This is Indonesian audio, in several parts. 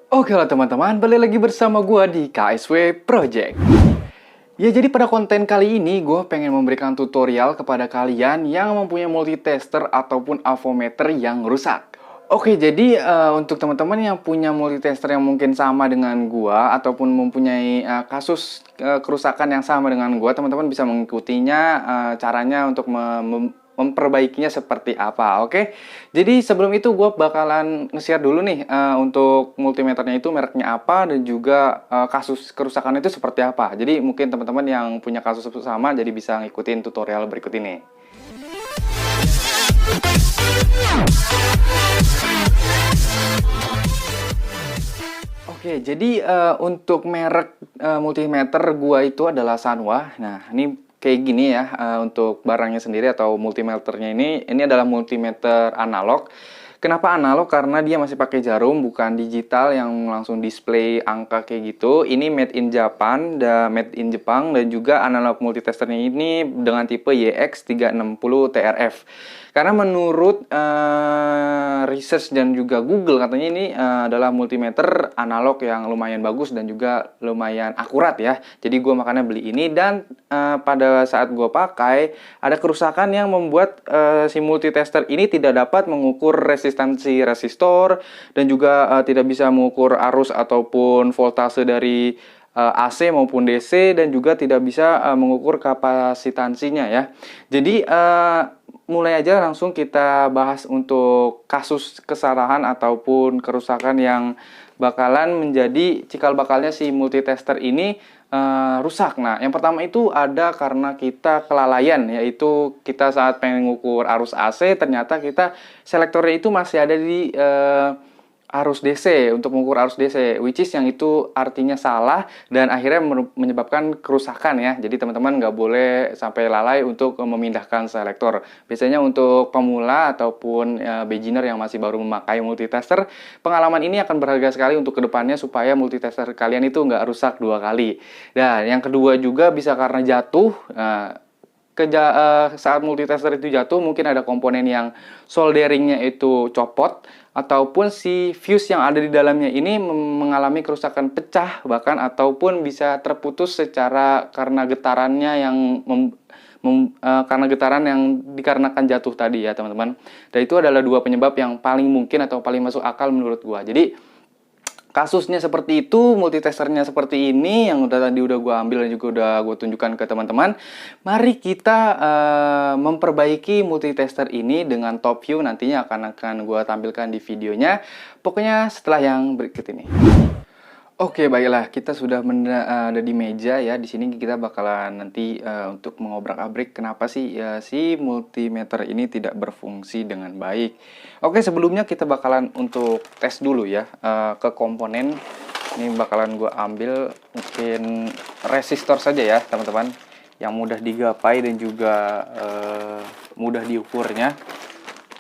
Oke lah teman-teman, balik lagi bersama gua di KSW Project. Ya jadi pada konten kali ini gue pengen memberikan tutorial kepada kalian yang mempunyai multitester ataupun avometer yang rusak. Oke, jadi untuk teman-teman yang punya multitester yang mungkin sama dengan gua ataupun mempunyai kasus kerusakan yang sama dengan gua, teman-teman bisa mengikutinya caranya untuk memperbaikinya seperti apa. Oke. Jadi sebelum itu gua bakalan nge-share dulu nih untuk multimeternya itu mereknya apa dan juga kasus kerusakan itu seperti apa. Jadi mungkin teman-teman yang punya kasus sama jadi bisa ngikutin tutorial berikut ini. Oke, jadi untuk merek multimeter gua itu adalah Sanwa. Nah, ini kayak gini ya untuk barangnya sendiri atau multimeternya ini adalah multimeter analog. Kenapa analog? Karena dia masih pakai jarum, bukan digital yang langsung display angka kayak gitu. Ini made in Japan, made in Jepang, dan juga analog multitesternya ini dengan tipe YX360 TRF. Karena menurut research dan juga Google katanya ini adalah multimeter analog yang lumayan bagus dan juga lumayan akurat ya. Jadi gue makanya beli ini dan pada saat gue pakai ada kerusakan yang membuat si multitester ini tidak dapat mengukur resistansi resistor dan juga tidak bisa mengukur arus ataupun voltase dari AC maupun DC dan juga tidak bisa mengukur kapasitansinya ya. Jadi mulai aja langsung kita bahas untuk kasus kesalahan ataupun kerusakan yang bakalan menjadi cikal bakalnya si multitester ini rusak. Nah, yang pertama itu ada karena kita kelalaian, yaitu kita saat pengen mengukur arus AC ternyata kita selektornya itu masih ada di arus DC, untuk mengukur arus DC, which is yang itu artinya salah dan akhirnya menyebabkan kerusakan ya. Jadi teman-teman nggak boleh sampai lalai untuk memindahkan selektor. Biasanya untuk pemula ataupun beginner yang masih baru memakai multitester, pengalaman ini akan berharga sekali untuk kedepannya supaya multitester kalian itu nggak rusak 2 kali. Dan yang kedua juga bisa karena jatuh. Saat multitester itu jatuh mungkin ada komponen yang solderingnya itu copot ataupun si fuse yang ada di dalamnya ini mengalami kerusakan pecah bahkan ataupun bisa terputus secara karena getarannya yang karena getaran yang dikarenakan jatuh tadi ya teman-teman. Dan itu adalah 2 penyebab yang paling mungkin atau paling masuk akal menurut gua. Jadi kasusnya seperti itu, multitesternya seperti ini yang tadi udah gue ambil dan juga udah gue tunjukkan ke teman-teman. Mari kita memperbaiki multitester ini dengan top view, nantinya akan gue tampilkan di videonya. Pokoknya setelah yang berikut ini. Oke, baiklah, kita sudah ada di meja ya. Di sini kita bakalan nanti untuk mengobrak-abrik kenapa sih si multimeter ini tidak berfungsi dengan baik. Oke, sebelumnya kita bakalan untuk tes dulu ya ke komponen. Ini bakalan gue ambil mungkin resistor saja ya, teman-teman, yang mudah digapai dan juga mudah diukurnya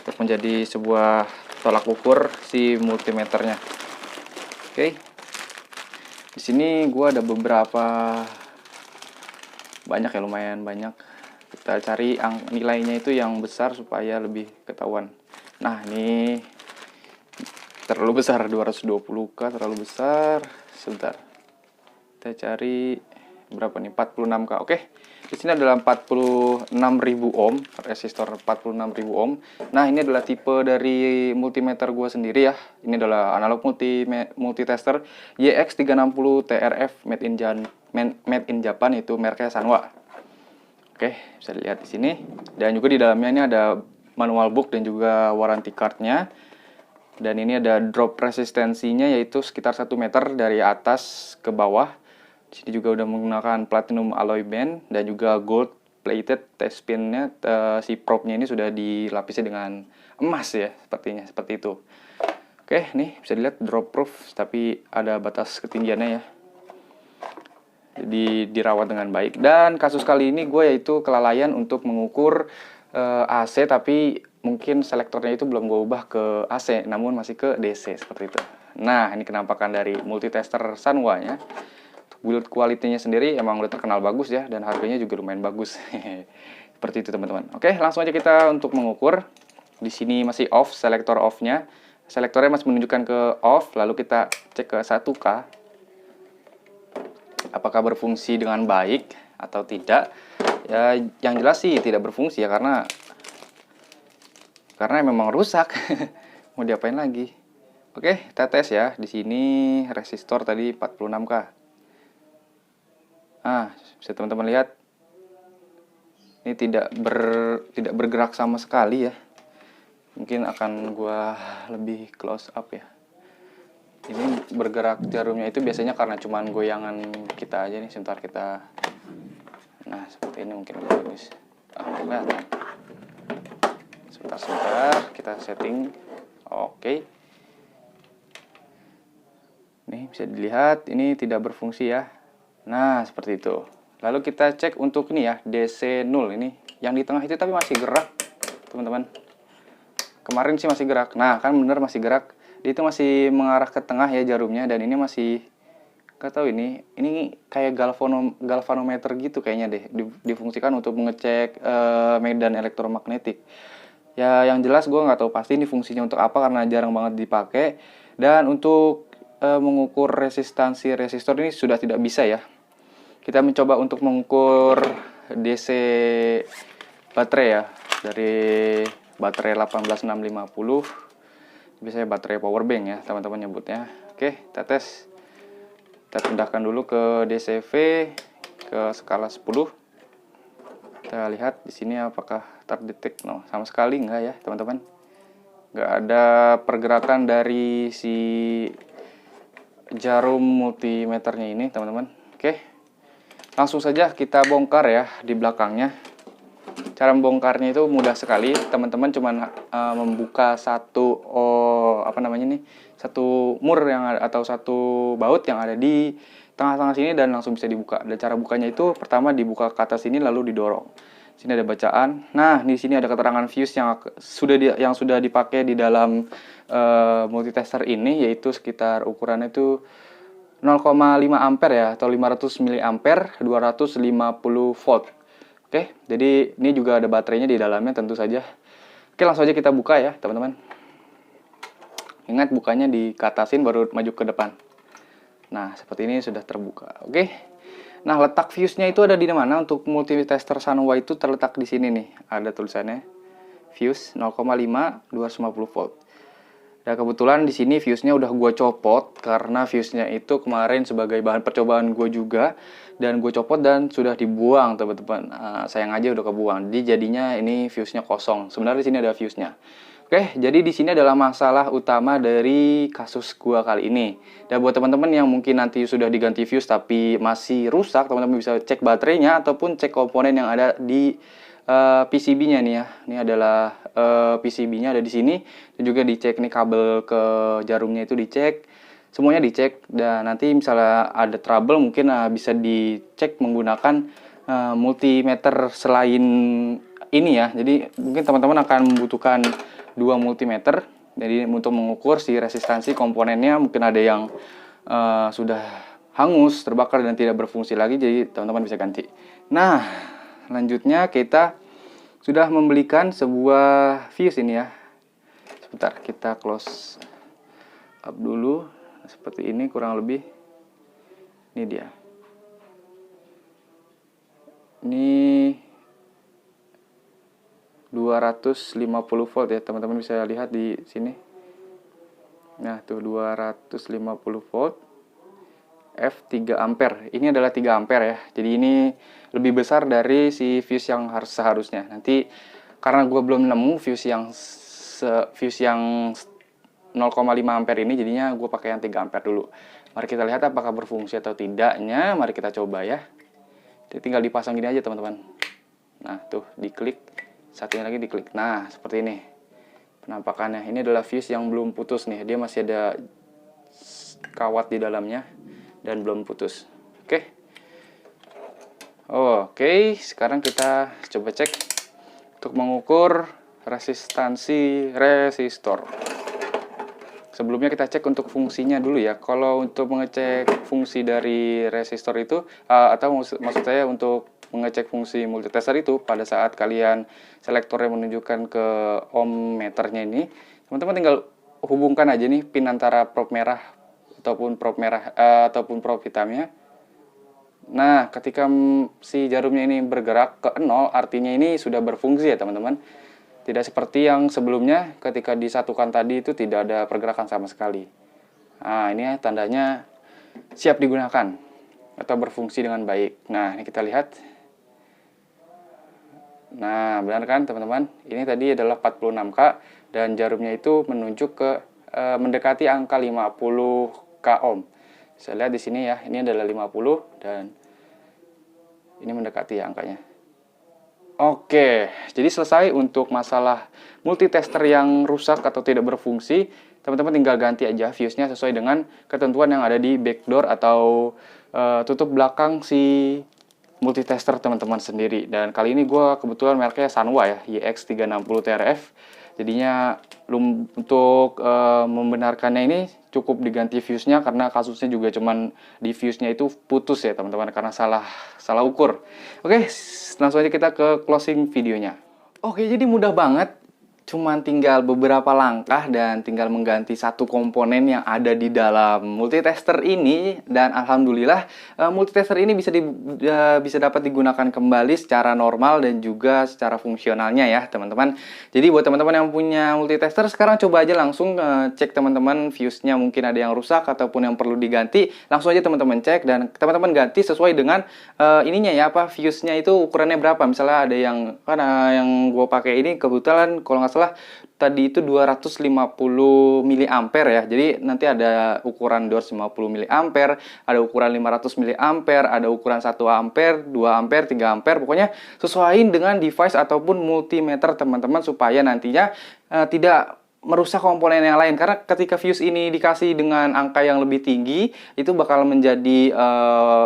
untuk menjadi sebuah tolak ukur si multimeternya. Oke. Di sini gue ada beberapa banyak ya, lumayan banyak. Kita cari nilainya itu yang besar supaya lebih ketahuan. Nah, ini terlalu besar, 220K terlalu besar. Sebentar. Kita cari berapa nih? 46K. Oke. Di sini adalah 46.000 ohm, resistor 46.000 ohm. Nah, ini adalah tipe dari multimeter gua sendiri ya. Ini adalah analog multitester YX360 TRF made in Japan, itu mereknya Sanwa. Oke, bisa dilihat di sini. Dan juga di dalamnya ini ada manual book dan juga warranty cardnya. Dan ini ada drop resistensinya yaitu sekitar 1 meter dari atas ke bawah. Di sini juga udah menggunakan platinum alloy band dan juga gold plated test pinnya. Si probe-nya ini sudah dilapisi dengan emas ya, sepertinya seperti itu. Oke, nih bisa dilihat drop proof tapi ada batas ketinggiannya ya. Jadi dirawat dengan baik. Dan kasus kali ini gue yaitu kelalaian untuk mengukur AC tapi mungkin selektornya itu belum gue ubah ke AC namun masih ke DC seperti itu. Nah, ini kenampakan dari multitester Sanwa ya. Build quality-nya sendiri emang udah terkenal bagus ya, dan harganya juga lumayan bagus. Seperti itu teman-teman. Oke, langsung aja kita untuk mengukur. Di sini masih off, selektor off-nya. selektornya masih menunjukkan ke off, lalu kita cek ke 1K apakah berfungsi dengan baik atau tidak. Ya, yang jelas sih tidak berfungsi ya, karena memang rusak. Mau diapain lagi? Oke, kita tes ya. Di sini resistor tadi 46K. Nah, bisa teman-teman lihat ini tidak bergerak sama sekali ya. Mungkin akan gua lebih close up ya. Ini bergerak jarumnya itu biasanya karena cuman goyangan kita aja nih. Sebentar kita. Nah, seperti ini mungkin lebih bagus. Kelihatan. Sebentar kita setting. Oke. Nih bisa dilihat ini tidak berfungsi ya. Nah, seperti itu. Lalu kita cek untuk ini ya, DC 0 ini. Yang di tengah itu tapi masih gerak, teman-teman. Kemarin sih masih gerak. Nah, kan bener masih gerak. Dia itu masih mengarah ke tengah ya jarumnya, dan ini masih gak tahu ini kayak galvanometer gitu kayaknya deh. Difungsikan untuk mengecek medan elektromagnetik. Ya, yang jelas gue nggak tahu pasti ini fungsinya untuk apa karena jarang banget dipakai. Dan untuk mengukur resistansi resistor ini sudah tidak bisa ya. Kita mencoba untuk mengukur DC baterai ya, dari baterai 18650. Biasanya baterai power bank ya teman-teman nyebutnya. Oke, kita tes. Kita pindahkan dulu ke DCV ke skala 10. Kita lihat di sini apakah terdetek. No, sama sekali enggak ya teman-teman. Enggak ada pergerakan dari si jarum multimeternya ini teman-teman. Oke, langsung saja kita bongkar ya di belakangnya. Cara membongkarnya itu mudah sekali, teman-teman cuman membuka satu satu mur yang ada, atau satu baut yang ada di tengah-tengah sini dan langsung bisa dibuka. Dan cara bukanya itu pertama dibuka ke atas sini lalu didorong. Sini ada bacaan. Nah, di sini ada keterangan fuse yang sudah dipakai di dalam multitester ini, yaitu sekitar ukurannya itu 0,5 ampere ya, atau 500 miliampere, 250 volt. Oke, jadi ini juga ada baterainya di dalamnya tentu saja. Oke, langsung aja kita buka ya, teman-teman. Ingat bukanya dikatasin baru maju ke depan. Nah, seperti ini sudah terbuka. Oke. Nah, letak fuse-nya itu ada di mana? Untuk multitester Sanwa itu terletak di sini nih. Ada tulisannya fuse 0,5 250 volt. Ya, kebetulan di sini fuse-nya udah gue copot karena fuse-nya itu kemarin sebagai bahan percobaan gue juga, dan gue copot dan sudah dibuang teman-teman. Sayang aja udah kebuang. Jadi jadinya ini fuse-nya kosong. Sebenarnya di sini ada fuse-nya. Oke, jadi di sini adalah masalah utama dari kasus gue kali ini. Dan buat teman-teman yang mungkin nanti sudah diganti fuse tapi masih rusak, teman-teman bisa cek baterainya ataupun cek komponen yang ada di PCB-nya nih ya. Ini adalah PCB-nya ada di sini, dan juga dicek nih kabel ke jarumnya itu dicek. Semuanya dicek, dan nanti misalnya ada trouble mungkin bisa dicek menggunakan multimeter selain ini ya. Jadi mungkin teman-teman akan membutuhkan 2 multimeter. Jadi untuk mengukur si resistansi komponennya, mungkin ada yang sudah hangus, terbakar dan tidak berfungsi lagi, jadi teman-teman bisa ganti. Nah, selanjutnya kita sudah membelikan sebuah fuse ini ya. Sebentar, kita close up dulu. Seperti ini kurang lebih. Ini dia. Ini 250 volt ya, teman-teman bisa lihat di sini. Nah, tuh 250 volt. F3 ampere. Ini adalah 3 ampere ya. Jadi ini lebih besar dari si fuse yang seharusnya. Nanti karena gue belum nemu fuse yang 0,5 ampere ini, jadinya gue pakai yang 3 ampere dulu. Mari kita lihat apakah berfungsi atau tidaknya. Mari kita coba ya. Jadi tinggal dipasang gini aja teman-teman. Nah, tuh diklik. Satunya lagi diklik. Nah, seperti ini penampakannya. Ini adalah fuse yang belum putus nih. Dia masih ada kawat di dalamnya dan belum putus. Oke, sekarang kita coba cek untuk mengukur resistansi resistor. Sebelumnya kita cek untuk fungsinya dulu ya. Kalau untuk mengecek fungsi dari resistor itu atau maksud saya untuk mengecek fungsi multitester itu, pada saat kalian selektornya menunjukkan ke ohm meternya ini, teman-teman tinggal hubungkan aja nih pin antara probe merah ataupun probe hitamnya. Nah, ketika si jarumnya ini bergerak ke 0, artinya ini sudah berfungsi ya teman-teman. Tidak seperti yang sebelumnya ketika disatukan tadi itu tidak ada pergerakan sama sekali. Nah, ini ya tandanya siap digunakan atau berfungsi dengan baik. Nah, ini kita lihat. Nah, benar kan teman-teman? Ini tadi adalah 46K dan jarumnya itu menunjuk ke mendekati angka 50K ohm. Saya lihat di sini ya, ini adalah 50 dan ini mendekati ya angkanya. Oke, jadi selesai untuk masalah multitester yang rusak atau tidak berfungsi. Teman-teman tinggal ganti aja fuse-nya sesuai dengan ketentuan yang ada di backdoor atau tutup belakang si multitester teman-teman sendiri. Dan kali ini gue kebetulan mereknya Sanwa ya, YX360TRF. Jadinya untuk membenarkannya ini cukup diganti fuse-nya karena kasusnya juga cuman di fuse-nya itu putus ya teman-teman karena salah ukur. Oke, langsung aja kita ke closing videonya. Oke, jadi mudah banget. Cuman tinggal beberapa langkah dan tinggal mengganti satu komponen yang ada di dalam multitester ini. Dan alhamdulillah multitester ini bisa dapat digunakan kembali secara normal dan juga secara fungsionalnya ya teman-teman. Jadi buat teman-teman yang punya multitester sekarang coba aja langsung cek teman-teman fuse-nya mungkin ada yang rusak ataupun yang perlu diganti. Langsung aja teman-teman cek dan teman-teman ganti sesuai dengan ininya ya fuse-nya itu ukurannya berapa. Misalnya ada yang yang gue pakai ini kebetulan kalau nggak salah tadi itu 250 mA ya. Jadi nanti ada ukuran 250 mA, ada ukuran 500 mA, ada ukuran 1 ampere, 2 ampere, 3 ampere. Pokoknya sesuaiin dengan device ataupun multimeter teman-teman supaya nantinya tidak merusak komponen yang lain. Karena ketika fuse ini dikasih dengan angka yang lebih tinggi, itu bakal menjadi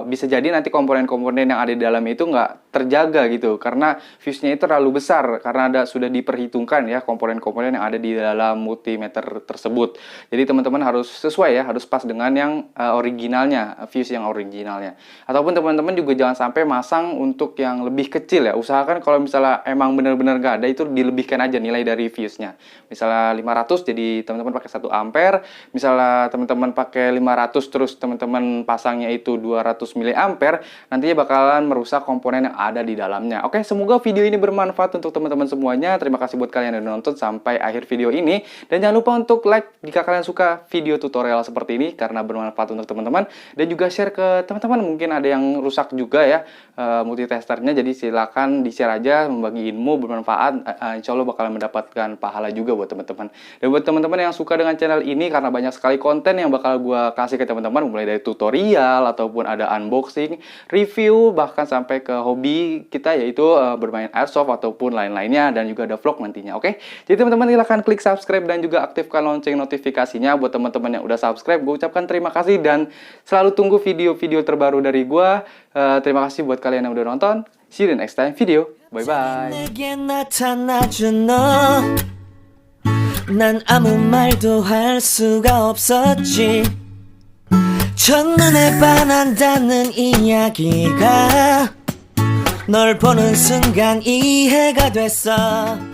bisa jadi nanti komponen-komponen yang ada di dalam itu nggak terjaga gitu. Karena fuse-nya itu terlalu besar, karena sudah diperhitungkan ya komponen-komponen yang ada di dalam multimeter tersebut. Jadi teman-teman harus sesuai ya, harus pas dengan yang originalnya, fuse yang originalnya. Ataupun teman-teman juga jangan sampai masang untuk yang lebih kecil ya. Usahakan kalau misalnya emang benar-benar nggak ada, itu dilebihkan aja nilai dari fuse-nya. Misalnya 500 jadi teman-teman pakai 1 ampere. Misalnya teman-teman pakai 500 terus teman-teman pasangnya itu 200 mA, nantinya bakalan merusak komponen yang ada di dalamnya. Oke, semoga video ini bermanfaat untuk teman-teman semuanya. Terima kasih buat kalian yang udah nonton sampai akhir video ini. Dan jangan lupa untuk like jika kalian suka video tutorial seperti ini karena bermanfaat untuk teman-teman. Dan juga share ke teman-teman, mungkin ada yang rusak juga ya multitesternya. Jadi silakan di-share aja, membagi ilmu bermanfaat. Insya Allah bakalan mendapatkan pahala juga buat teman-teman. Dan buat teman-teman yang suka dengan channel ini karena banyak sekali konten yang bakal gue kasih ke teman-teman, mulai dari tutorial ataupun ada unboxing, review, bahkan sampai ke hobi kita yaitu bermain airsoft ataupun lain-lainnya, dan juga ada vlog nantinya. Oke, jadi teman-teman silahkan klik subscribe dan juga aktifkan lonceng notifikasinya. Buat teman-teman yang udah subscribe, gue ucapkan terima kasih dan selalu tunggu video-video terbaru dari gue. Terima kasih buat kalian yang udah nonton. See you in the next time video. Bye bye. 난 아무 말도 할 수가 없었지. 첫눈에 반한다는 이야기가 널 보는 순간 이해가 됐어.